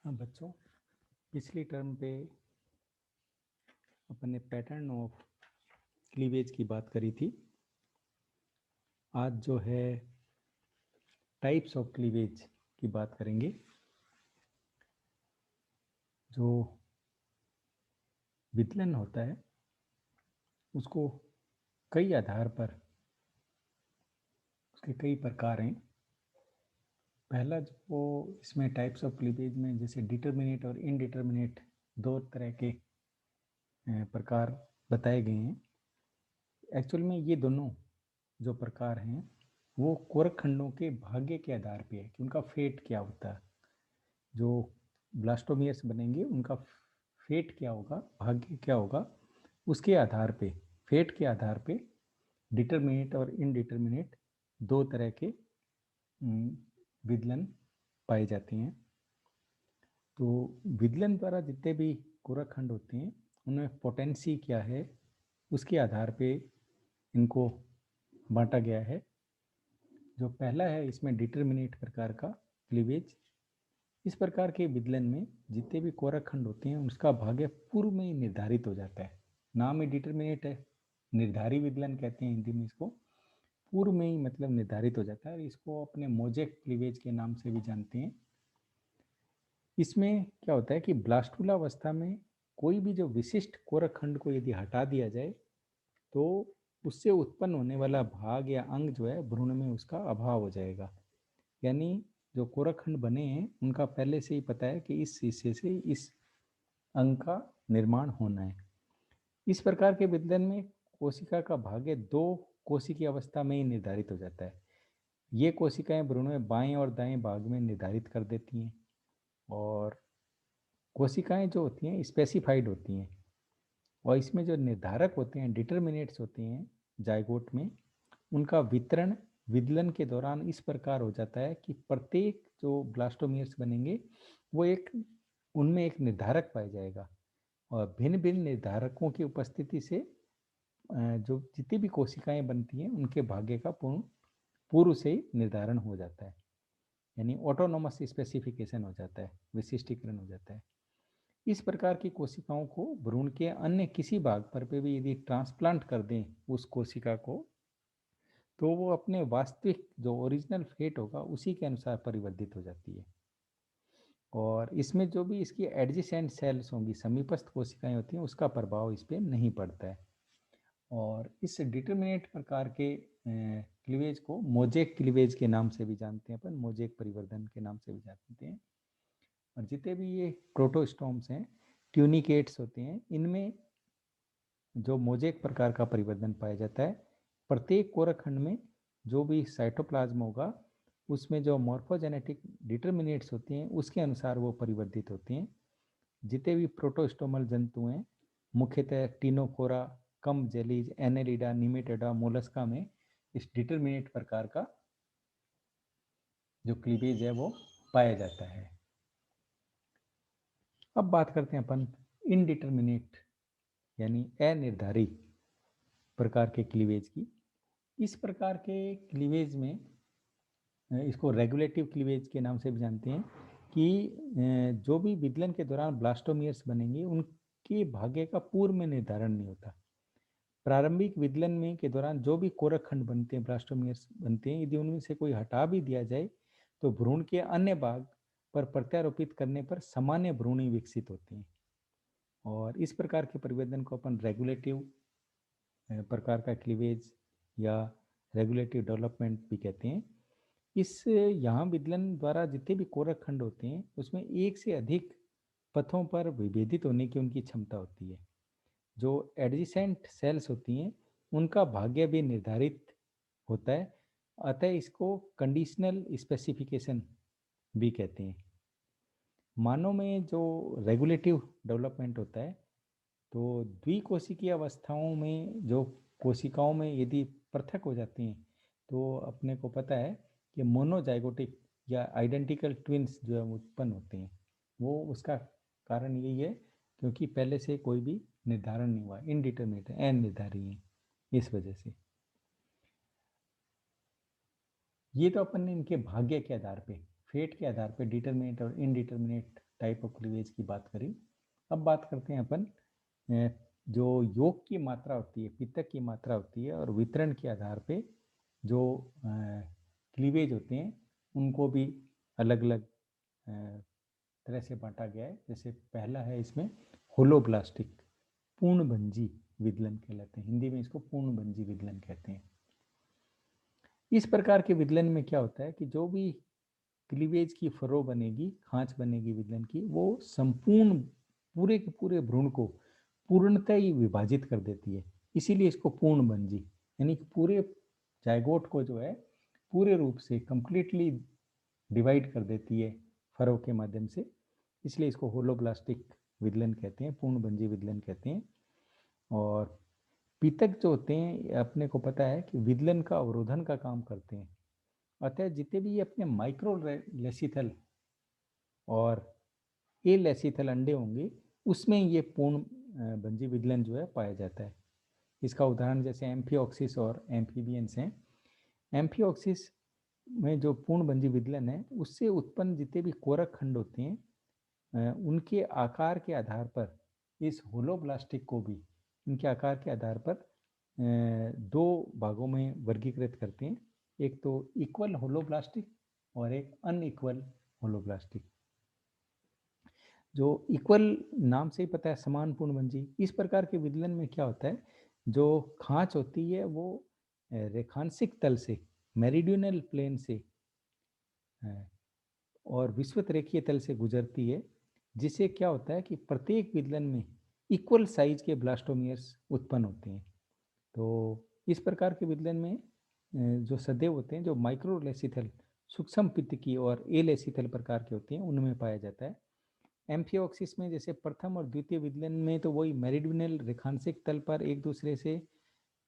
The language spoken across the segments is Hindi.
हाँ बच्चों, पिछली टर्म पे अपन ने पैटर्न ऑफ क्लीवेज की बात करी थी। आज जो है टाइप्स ऑफ क्लीवेज की बात करेंगे। जो वितलन होता है उसको कई आधार पर उसके कई प्रकार हैं। पहला जो इसमें टाइप्स ऑफ क्लीवेज में जैसे डिटर्मिनेट और इनडिटर्मिनेट दो तरह के प्रकार बताए गए हैं। एक्चुअल में ये दोनों जो प्रकार हैं वो कोरक खंडों के भाग्य के आधार पे है कि उनका फेट क्या होता है। जो ब्लास्टोमियर्स बनेंगे उनका फेट क्या होगा, भाग्य क्या होगा, उसके आधार पे, फेट के आधार पे डिटर्मिनेट और इनडिटर्मिनेट दो तरह के विदलन पाए जाते हैं। तो विदलन द्वारा जितने भी कोरक खंड होते हैं उनमें पोटेंसी क्या है उसके आधार पे इनको बांटा गया है। जो पहला है इसमें डिटर्मिनेट प्रकार का क्लीवेज। इस प्रकार के विदलन में जितने भी कोरक खंड होते हैं उसका भाग्य पूर्व में ही निर्धारित हो जाता है। नाम ही डिटर्मिनेट है, निर्धारी विदलन कहते हैं हिंदी में इसको। पूर्व में ही मतलब निर्धारित हो जाता है और इसको अपने मोजेक क्लीवेज के नाम से भी जानते हैं। इसमें क्या होता है कि ब्लास्टुला अवस्था में कोई भी जो विशिष्ट कोरक खंड को यदि हटा दिया जाए तो उससे उत्पन्न होने वाला भाग या अंग जो है भ्रूण में उसका अभाव हो जाएगा। यानी जो कोरक खंड बने हैं उनका पहले से ही पता है कि इस हिस्से से इस अंग का निर्माण होना है। इस प्रकार के विदलन में कोशिका का भाग्य दो कोशिकीय अवस्था में ही निर्धारित हो जाता है। ये कोशिकाएं भ्रूण में बाएं और दाएं भाग में निर्धारित कर देती हैं और कोशिकाएं जो होती हैं स्पेसिफाइड होती हैं और इसमें जो निर्धारक होते हैं डिटर्मिनेट्स होते हैं जाइगोट में, उनका वितरण विदलन के दौरान इस प्रकार हो जाता है कि प्रत्येक जो ब्लास्टोमियर्स बनेंगे वो एक उनमें एक निर्धारक पाया जाएगा और भिन्न भिन्न निर्धारकों की उपस्थिति से जो जितनी भी कोशिकाएं बनती हैं उनके भाग्य का पूर्व से ही निर्धारण हो जाता है। यानी ऑटोनोमस स्पेसिफिकेशन हो जाता है, विशिष्टीकरण हो जाता है। इस प्रकार की कोशिकाओं को भ्रूण के अन्य किसी भाग पर भी यदि ट्रांसप्लांट कर दें उस कोशिका को तो वो अपने वास्तविक जो ओरिजिनल फेट होगा उसी के अनुसार परिवर्तित हो जाती है। और इसमें जो भी इसकी एडजेसेंट सेल्स होंगी, समीपस्थ कोशिकाएं होती हैं, उसका प्रभाव इस पर नहीं पड़ता है। और इस डिटर्मिनेट प्रकार के क्लीवेज को मोजेक क्लीवेज के नाम से भी जानते हैं अपन, मोजेक परिवर्धन के नाम से भी जानते हैं। और जितने भी ये प्रोटोस्टोम्स हैं, ट्यूनिकेट्स होते हैं, इनमें जो मोजेक प्रकार का परिवर्तन पाया जाता है। प्रत्येक कोरक खंड में जो भी साइटोप्लाज्म होगा उसमें जो मॉर्फोजेनेटिक डिटर्मिनेट्स होते हैं उसके अनुसार वो परिवर्तित होते हैं। जितने भी प्रोटोस्टोमल जंतु हैं, मुख्यतः टीनोकोरा, कम जेलीज, एनेलिडा, निमेटोडा, मोलस्का में इस डिटर्मिनेट प्रकार का जो क्लीवेज है वो पाया जाता है। अब बात करते हैं अपन इनडिटर्मिनेट यानी अनिर्धारी प्रकार के क्लीवेज की। इस प्रकार के क्लीवेज में इसको रेगुलेटिव क्लीवेज के नाम से भी जानते हैं कि जो भी विदलन के दौरान ब्लास्टोमियर्स बनेंगे उनके भाग्य का पूर्व में निर्धारण नहीं होता। प्रारंभिक विदलन में के दौरान जो भी कोरक खंड बनते हैं, ब्लास्टोमियर्स बनते हैं, यदि उनमें से कोई हटा भी दिया जाए तो भ्रूण के अन्य भाग पर प्रत्यारोपित करने पर सामान्य भ्रूण ही विकसित होते हैं। और इस प्रकार के परिवर्तन को अपन रेगुलेटिव प्रकार का क्लीवेज या रेगुलेटिव डेवलपमेंट भी कहते हैं। इस यहाँ विदलन द्वारा जितने भी कोरक खंड होते हैं उसमें एक से अधिक पथों पर विभेदित होने की उनकी क्षमता होती है। जो एडजेसेंट सेल्स होती हैं उनका भाग्य भी निर्धारित होता है, अतः इसको कंडीशनल स्पेसिफिकेशन भी कहते हैं। मानव में जो रेगुलेटिव डेवलपमेंट होता है तो द्विकोशिकीय अवस्थाओं में जो कोशिकाओं में यदि पृथक हो जाती हैं तो अपने को पता है कि मोनोजाइगोटिक या आइडेंटिकल ट्विन्स जो है उत्पन्न होते हैं। वो उसका कारण यही है क्योंकि पहले से कोई भी निर्धारण नहीं हुआ, इनडिटर्मिनेट है, अनिर्धारी है। इस वजह से ये तो अपन ने इनके भाग्य के आधार पे, फेट के आधार पे डिटर्मिनेट और इनडिटर्मिनेट टाइप ऑफ क्लीवेज की बात करी। अब बात करते हैं अपन जो योग की मात्रा होती है, पित्तक की मात्रा होती है, और वितरण के आधार पे जो क्लीवेज होते हैं उनको भी अलग अलग तरह से बांटा गया है। जैसे पहला है इसमें होलोब्लास्टिक, पूर्णभंजी विदलन कहलाते हैं, हिंदी में इसको पूर्णभंजी विदलन कहते हैं। इस प्रकार के विदलन में क्या होता है कि जो भी क्लीवेज की फरो बनेगी, खांच बनेगी विदलन की, वो संपूर्ण पूरे के पूरे भ्रूण को पूर्णतः ही विभाजित कर देती है। इसीलिए इसको पूर्णभंजी, यानी कि पूरे जायगोट को जो है पूरे रूप से कंप्लीटली डिवाइड कर देती है फरो के माध्यम से, इसलिए इसको होलोब्लास्टिक विदलन कहते हैं, पूर्णभंजी विदलन कहते हैं। और पितक जो होते हैं अपने को पता है कि विदलन का अवरोधन का काम करते हैं, अतः जितने भी ये अपने माइक्रो लेसिथल और ए लेसिथल अंडे होंगे उसमें ये पूर्ण भंजी विदलन जो है पाया जाता है। इसका उदाहरण जैसे एम्फिओक्सिस और एम्फीबियंस हैं। एम्फिओक्सिस में जो पूर्णभंजी विदलन है उससे उत्पन्न जितने भी कोरक खंड होते हैं उनके आकार के आधार पर इस होलोब्लास्टिक को भी इनके आकार के आधार पर दो भागों में वर्गीकृत करते हैं, एक तो इक्वल होलोब्लास्टिक और एक अनइक्वल होलोब्लास्टिक। जो इक्वल नाम से ही पता है, समान पूर्णभंजी। इस प्रकार के विदलन में क्या होता है, जो खांच होती है वो रेखांशिक तल से, मेरिडियनल प्लेन से और विषुवत रेखीय तल से गुजरती है, जिससे क्या होता है कि प्रत्येक विदलन में इक्वल साइज के ब्लास्टोमियर्स उत्पन्न होते हैं। तो इस प्रकार के विदलन में जो सदैव होते हैं, जो माइक्रोलेसिथल सूक्ष्म पित्तकी और ए लेसिथल प्रकार के होते हैं, उनमें पाया जाता है। एम्फिओक्सिस में जैसे प्रथम और द्वितीय विदलन में तो वही मेरिडियनल रेखांशिक तल पर एक दूसरे से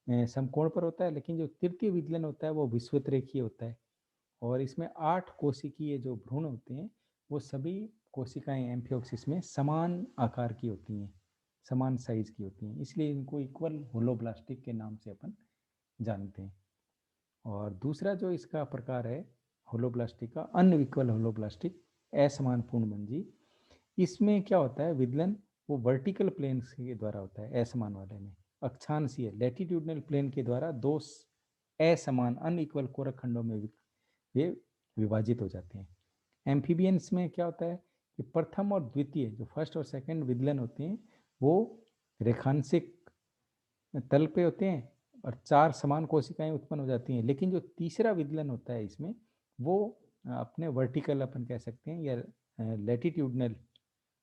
समकोण पर होता है, लेकिन जो तृतीय विदलन होता है वो विषुवत रेखीय होता है। और इसमें 8 कोशिकीय जो भ्रूण होते हैं वो सभी कोशिकाएं एम्फिओक्सिस में समान आकार की होती हैं, समान साइज की होती हैं, इसलिए इनको इक्वल होलोब्लास्टिक के नाम से अपन जानते हैं। और दूसरा जो इसका प्रकार है होलोब्लास्टिक का, अनइक्वल होलोब्लास्टिक, असमान पूर्णभंजी, इसमें क्या होता है विदलन वो वर्टिकल प्लेन के द्वारा होता है, असमान वाले में अक्षांशीय लैटिट्यूडनल प्लेन के द्वारा दो असमान अनइक्वल कोरक खंडों में ये विभाजित हो जाते हैं। एम्फीबियंस में क्या होता है कि प्रथम और द्वितीय जो फर्स्ट और सेकंड विदलन होते हैं वो रेखांशिक तल पे होते हैं और 4 समान कोशिकाएं उत्पन्न हो जाती हैं, लेकिन जो तीसरा विदलन होता है इसमें वो अपने वर्टिकल अपन कह सकते हैं या लैटिट्यूडनल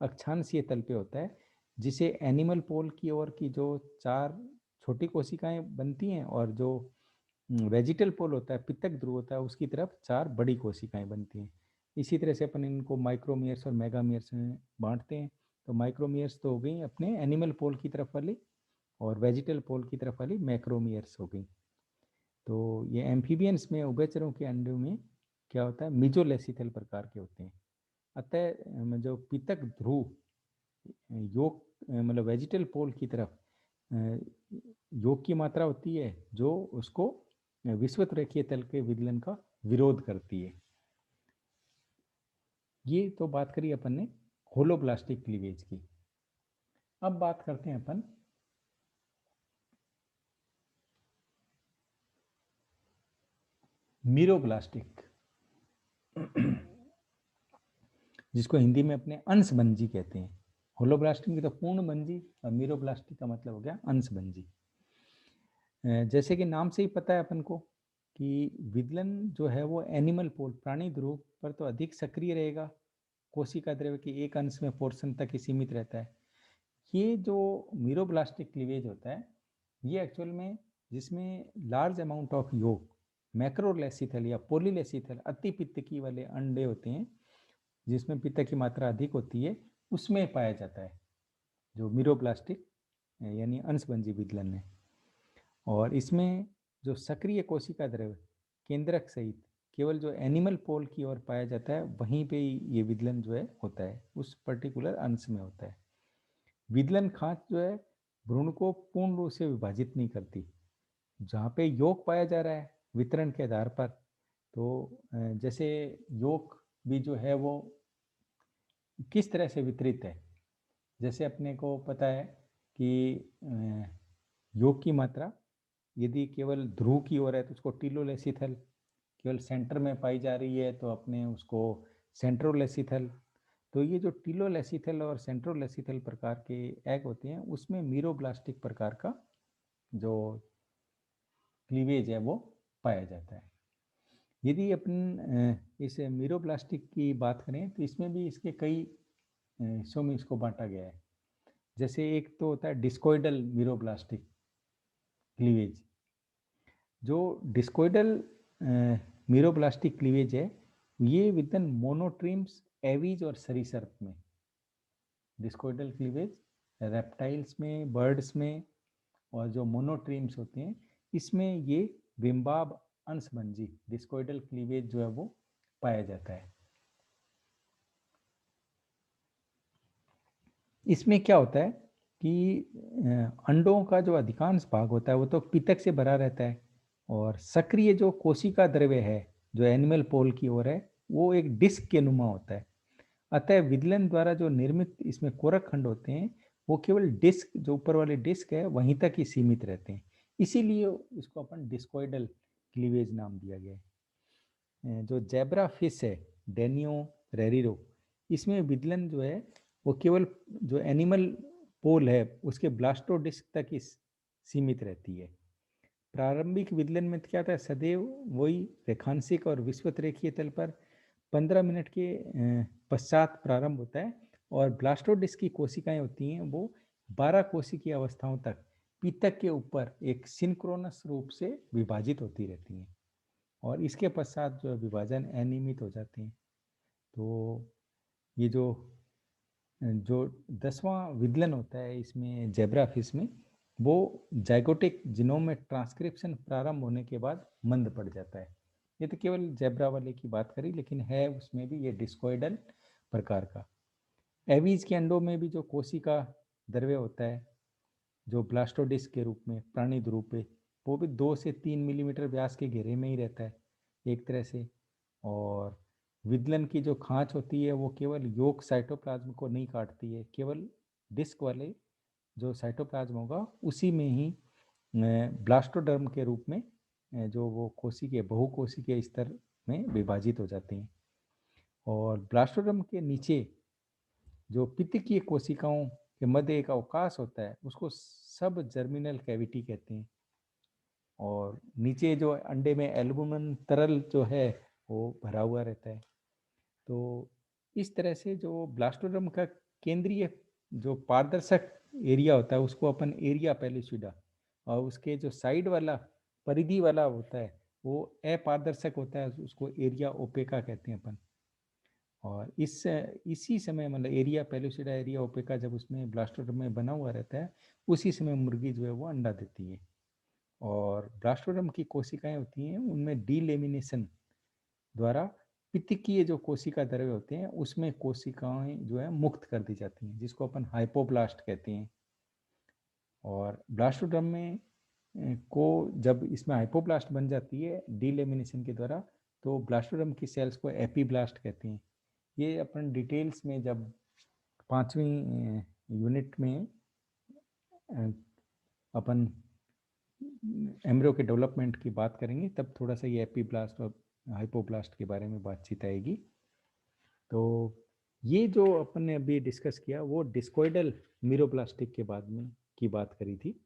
अक्षांशीय तल पे होता है, जिसे एनिमल पोल की ओर की जो 4 छोटी कोशिकाएं बनती हैं और जो वेजिटल पोल होता है, पित्तक ध्रुव होता है, उसकी तरफ 4 बड़ी कोशिकाएं बनती हैं। इसी तरह से अपन इनको माइक्रोमियर्स और मेगामियर्स में बांटते हैं। तो माइक्रोमियर्स तो हो गई अपने एनिमल पोल की तरफ वाली, और वेजिटल पोल की तरफ वाली मैक्रोमियर्स हो गई। तो ये एम्फीबियंस में उभयचरों के अंडों में क्या होता है, मिजोलेसिथल प्रकार के होते हैं। अतः जो पित्तक ध्रुव योग मतलब वेजिटल पोल की तरफ योग की मात्रा होती है जो उसको विषुवत रेखीय तल के विदलन का विरोध करती है। ये तो बात करी अपन ने होलोब्लास्टिक क्लीवेज की। अब बात करते हैं अपन मीरोब्लास्टिक, जिसको हिंदी में अपने अंशभंजी कहते हैं। होलोब्लास्टिक की तो पूर्णभंजी और मीरोब्लास्टिक का मतलब हो गया अंशभंजी। जैसे कि नाम से ही पता है अपन को कि विदलन जो है वो एनिमल पोल प्राणी ध्रुव पर तो अधिक सक्रिय रहेगा, कोशिका द्रव्य के एक अंश में पोर्शन तक ही सीमित रहता है। ये जो मीरोब्लास्टिक क्लीवेज होता है ये एक्चुअल में जिसमें लार्ज अमाउंट ऑफ योग मैक्रोलेसिथल या पोलीलेसिथल अति पित्तकी वाले अंडे होते हैं, जिसमें पित्त की मात्रा अधिक होती है, उसमें पाया जाता है जो मीरोब्लास्टिक यानी अंशभंजी विदलन है। और इसमें जो सक्रिय कोशिका द्रव्य केंद्रक सहित केवल जो एनिमल पोल की ओर पाया जाता है वहीं पे ये विदलन जो है होता है, उस पर्टिकुलर अंश में होता है। विदलन खांच जो है भ्रूण को पूर्ण रूप से विभाजित नहीं करती। जहाँ पे योग पाया जा रहा है वितरण के आधार पर, तो जैसे योग भी जो है वो किस तरह से वितरित है। जैसे अपने को पता है कि योग की मात्रा यदि केवल ध्रुव की ओर है तो उसको टीलोलेसिथल, केवल सेंटर में पाई जा रही है तो अपने उसको सेंट्रोलेसिथल। तो ये जो टीलोलेसिथल और सेंट्रोलेसिथल प्रकार के एग होते हैं उसमें मीरोब्लास्टिक प्रकार का जो क्लीवेज है वो पाया जाता है। यदि अपन इस मीरोब्लास्टिक की बात करें तो इसमें भी इसके कई हिस्सों में इसको बांटा गया है। जैसे एक तो होता है डिस्कोइडल मीरोब्लास्टिक क्लीवेज। जो डिस्कोइडल मीरोब्लास्टिक क्लीवेज है ये विद इन मोनोट्रीम्स, एवीज और सरीसृप में। डिस्कोइडल क्लीवेज रेप्टाइल्स में, बर्ड्स में, और जो मोनोट्रीम्स होते हैं इसमें ये बिम्बाब अंशभंजी डिस्कोइडल क्लीवेज जो है वो पाया जाता है। इसमें क्या होता है कि अंडों का जो अधिकांश भाग होता है वो तो पितक से भरा रहता है, और सक्रिय जो कोशिका द्रव्य है जो एनिमल पोल की ओर है वो एक डिस्क के नुमा होता है। अतः विदलन द्वारा जो निर्मित इसमें कोरक खंड होते हैं वो केवल डिस्क, जो ऊपर वाले डिस्क है वहीं तक ही सीमित रहते हैं, इसीलिए इसको अपन डिस्कोइडल क्लीवेज नाम दिया गया है। जो जैब्रा फिश है डेनियो रेरिरो, इसमें विदलन जो है वो केवल जो एनिमल पोल है उसके ब्लास्टोडिस्क तक ही सीमित रहती है। प्रारंभिक विदलन में क्या था, सदैव वही रेखांशिक और विषुवत रेखीय तल पर 15 मिनट के पश्चात प्रारंभ होता है, और ब्लास्टोडिस्क की कोशिकाएं होती हैं वो 12 कोशिकीय अवस्थाओं तक पीतक के ऊपर एक सिंक्रोनस रूप से विभाजित होती रहती हैं, और इसके पश्चात जो विभाजन अनियमित हो जाते हैं। तो ये जो 10वां विदलन होता है इसमें जेब्रा फिश में, वो जाइगोटिक जिनोम में ट्रांसक्रिप्शन प्रारंभ होने के बाद मंद पड़ जाता है। ये तो केवल जेब्रा वाले की बात करी, लेकिन है उसमें भी ये डिस्कोइडल प्रकार का। एवीज के अंडों में भी जो कोशिका द्रव्य होता है जो ब्लास्टोडिस्क के रूप में प्राणित रूप है, वो भी 2 से 3 मिलीमीटर व्यास के घेरे में ही रहता है एक तरह से। और विदलन की जो खांच होती है वो केवल योग साइटोप्लाज्म को नहीं काटती है, केवल डिस्क वाले जो साइटोप्लाज्म होगा उसी में ही ब्लास्टोडर्म के रूप में जो वो कोशिकीय बहुकोशिकीय स्तर में विभाजित हो जाती हैं। और ब्लास्टोडर्म के नीचे जो पित्तकीय कोशिकाओं के मध्य एक अवकाश होता है उसको सब जर्मिनल कैविटी कहते हैं, और नीचे जो अंडे में एल्बुमिन तरल जो है वो भरा हुआ रहता है। तो इस तरह से जो ब्लास्टोडर्म का केंद्रीय जो पारदर्शक एरिया होता है उसको अपन एरिया पेलिसिडा, और उसके जो साइड वाला परिधि वाला होता है वो अपारदर्शक होता है, उसको एरिया ओपेका कहते हैं अपन। और इसी समय मतलब एरिया पेलिसिडा, एरिया ओपेका जब उसमें ब्लास्टोडर्म में बना हुआ रहता है उसी समय मुर्गी जो है वो अंडा देती है। और ब्लास्टोडर्म की कोशिकाएं होती हैं उनमें डीलेमिनेशन द्वारा पित्तकीय जो कोशिका द्रव्य होते हैं उसमें कोशिकाएं जो है मुक्त कर दी जाती हैं, जिसको अपन हाइपोब्लास्ट कहते हैं। और ब्लास्टोड्रम में को जब इसमें हाइपोब्लास्ट बन जाती है डीलेमिनेशन के द्वारा तो ब्लास्टोड्रम की सेल्स को एपीब्लास्ट कहते हैं। ये अपन डिटेल्स में जब 5वीं यूनिट में अपन एम्ब्रियो के डेवलपमेंट की बात करेंगे तब थोड़ा सा ये एपीब्लास्ट और हाइपोब्लास्ट के बारे में बातचीत आएगी। तो ये जो अपन ने अभी डिस्कस किया वो डिस्कोइडल मीरोब्लास्टिक के बाद में की बात करी थी।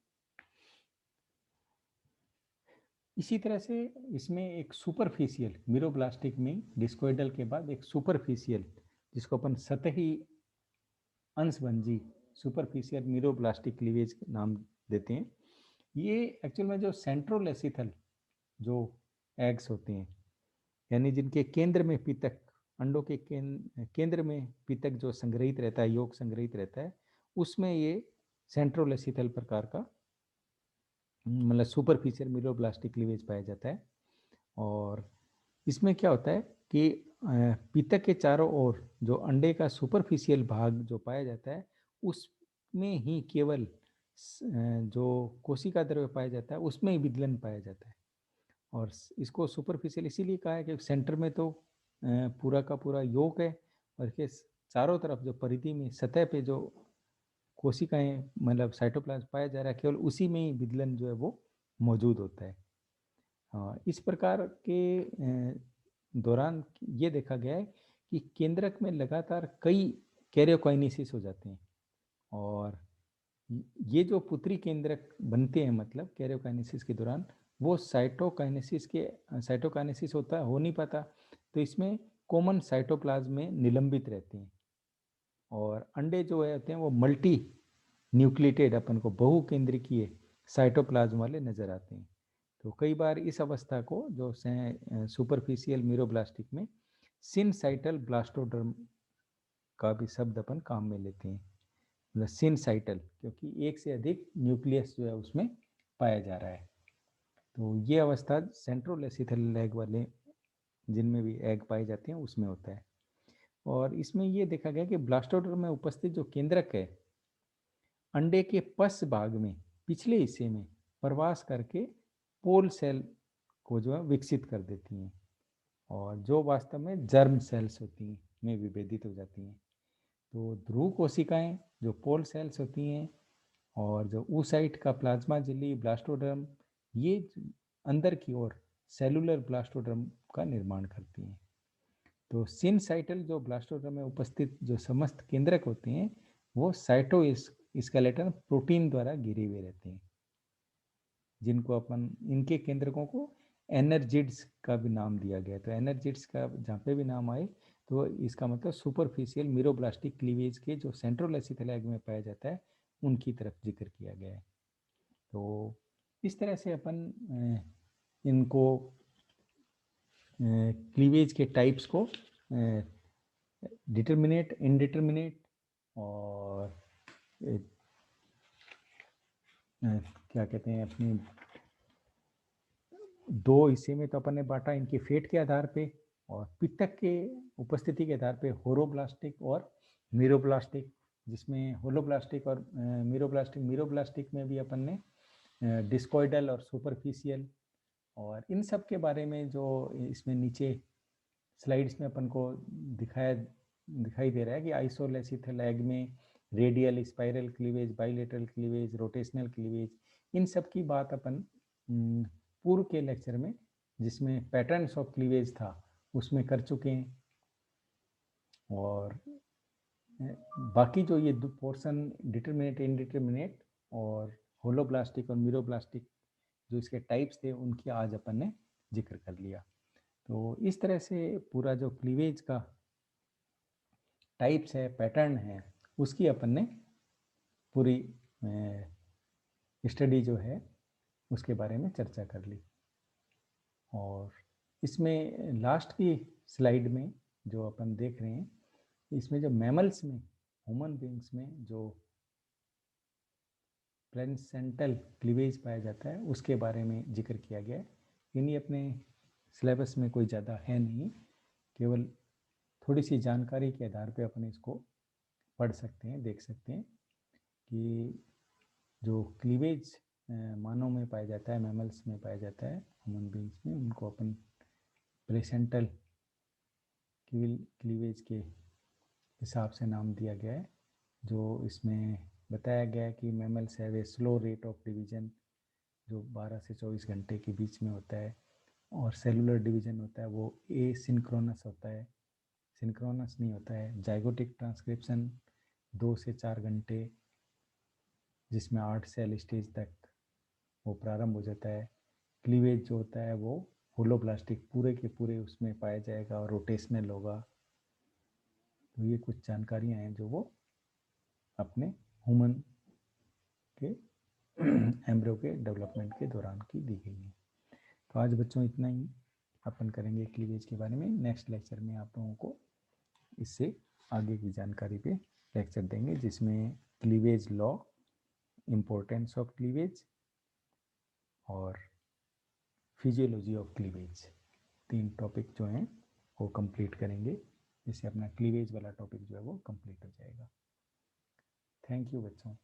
इसी तरह से इसमें एक सुपरफिशियल मीरोब्लास्टिक में डिस्कोइडल के बाद एक सुपरफिशियल जिसको अपन सतही अंशभंजी सुपरफिशियल मीरोब्लास्टिक क्लीवेज नाम देते हैं। ये एक्चुअल में जो सेंट्रोलेसिथल जो एग्स होते हैं यानी जिनके केंद्र में पितक, अंडों के केंद्र में पितक जो संग्रहित रहता है, योग संग्रहित रहता है, उसमें ये सेंट्रोलेसिथल प्रकार का मतलब सुपरफिशियल मीरोब्लास्टिक क्लीवेज पाया जाता है। और इसमें क्या होता है कि पितक के चारों ओर जो अंडे का सुपरफिशियल भाग जो पाया जाता है उसमें ही केवल जो कोशिका द्रव्य पाया जाता है उसमें ही विदलन पाया जाता है। और इसको सुपरफिशियल इसीलिए कहा है कि सेंटर में तो पूरा का पूरा योग है और इसके चारों तरफ जो परिधि में सतह पे जो कोशिकाएं मतलब साइटोप्लाज्म पाया जा रहा है, केवल उसी में ही विदलन जो है वो मौजूद होता है। इस प्रकार के दौरान ये देखा गया है कि केंद्रक में लगातार कई कैरियोकाइनेसिस हो जाते हैं, और ये जो पुत्री केंद्रक बनते हैं मतलब कैरियोकाइनेसिस के दौरान, वो साइटोकाइनेसिस हो नहीं पाता, तो इसमें कॉमन साइटोप्लाज्म में निलंबित रहते हैं, और अंडे जो होते हैं वो मल्टी न्यूक्लिएटेड, अपन को बहुकेंद्रिकीय साइटोप्लाज्म वाले नजर आते हैं। तो कई बार इस अवस्था को जो सुपरफिशियल मीरोब्लास्टिक में सिनसाइटल ब्लास्टोडर्म का भी शब्द अपन काम में लेते हैं, मतलब सिनसाइटल, क्योंकि एक से अधिक न्यूक्लियस जो है उसमें पाया जा रहा है। तो ये अवस्था सेंट्रोलेसिथल एग वाले जिनमें भी एग पाए जाते हैं उसमें होता है। और इसमें ये देखा गया कि ब्लास्टोडर्म में उपस्थित जो केंद्रक है अंडे के पश्च भाग में पिछले हिस्से में प्रवास करके पोल सेल को जो है विकसित कर देती हैं, और जो वास्तव में जर्म सेल्स होती हैं में विभेदित हो जाती हैं। तो ध्रुव कोशिकाएं जो पोल सेल्स होती हैं, और जो ऊसाइट का प्लाज्मा झिल्ली ब्लास्टोडर्म, ये अंदर की ओर सेलुलर ब्लास्टोडर्म का निर्माण करती हैं। तो सिनसाइटल जो ब्लास्टोडर्म में उपस्थित जो समस्त केंद्रक होते हैं वो साइटोस्केलेटन प्रोटीन द्वारा घिरे हुए रहते हैं, जिनको अपन इनके केंद्रकों को एनर्जिड्स का भी नाम दिया गया है। तो एनर्जिड्स का जहाँ पे भी नाम आए तो इसका मतलब सुपरफिशियल मीरोब्लास्टिक क्लीवेज के जो सेंट्रोलेसिथल एग में पाया जाता है उनकी तरफ जिक्र किया गया है। तो इस तरह से अपन इनको क्लीवेज के टाइप्स को डिटर्मिनेट, इनडिटर्मिनेट और क्या कहते हैं अपनी दो हिस्से में तो अपन ने बांटा इनके फेट के आधार पे, और पित्तक के उपस्थिति के आधार पे होरोब्लास्टिक और मीरोब्लास्टिक, जिसमें होलोब्लास्टिक और मीरोब्लास्टिक में भी अपन ने डिस्कोइडल और सुपरफिशियल, और इन सब के बारे में जो इसमें नीचे स्लाइड्स में अपन को दिखाई दे रहा है कि आइसोलेसिथल एग में radial, spiral cleavage, bilateral cleavage, rotational cleavage, इन सब की बात अपन पूर्व के लेक्चर में जिसमें पैटर्न्स ऑफ क्लीवेज था उसमें कर चुके हैं। और बाकी जो ये दो पोर्शन डिटर्मिनेट, इनडिटर्मिनेट और होलोब्लास्टिक और मीरोब्लास्टिक जो इसके टाइप्स थे उनकी आज अपन ने जिक्र कर लिया। तो इस तरह से पूरा जो क्लीवेज का टाइप्स है, पैटर्न है, उसकी अपन ने पूरी स्टडी जो है उसके बारे में चर्चा कर ली। और इसमें लास्ट की स्लाइड में जो अपन देख रहे हैं, इसमें जो मैमल्स में, ह्यूमन बींग्स में जो प्लेसेंटल क्लीवेज पाया जाता है उसके बारे में जिक्र किया गया है। इन्हीं अपने सिलेबस में कोई ज़्यादा है नहीं, केवल थोड़ी सी जानकारी के आधार पे अपन इसको पढ़ सकते हैं, देख सकते हैं कि जो क्लीवेज मानव में पाया जाता है, मैमल्स में पाया जाता है, ह्यूमन बींग्स में, उनको अपन प्लेसेंटल क्लीवेज के हिसाब से नाम दिया गया है। जो इसमें बताया गया है कि mammals have a slow rate of division जो 12 से 24 घंटे के बीच में होता है, और सेलुलर डिवीजन होता है वो एसिंक्रोनस होता है, सिंक्रोनस नहीं होता है। जाइगोटिक ट्रांसक्रिप्शन 2 से 4 घंटे, जिसमें 8 सेल स्टेज तक वो प्रारंभ हो जाता है। क्लीवेज जो होता है वो होलोब्लास्टिक पूरे के पूरे उसमें पाया जाएगा और रोटेशनल होगा। तो ये कुछ जानकारियाँ हैं जो वो अपने ह्यूमन के एम्ब्रियो के डेवलपमेंट के दौरान की दी गई है। तो आज बच्चों इतना ही अपन करेंगे क्लीवेज के बारे में। नेक्स्ट लेक्चर में आप लोगों को इससे आगे की जानकारी पे लेक्चर देंगे, जिसमें cleavage law, importance of cleavage और फिजियोलॉजी ऑफ क्लीवेज, 3 टॉपिक जो हैं वो कंप्लीट करेंगे, जिससे अपना क्लीवेज वाला टॉपिक जो है वो कंप्लीट हो जाएगा। थैंक यू बच्चों।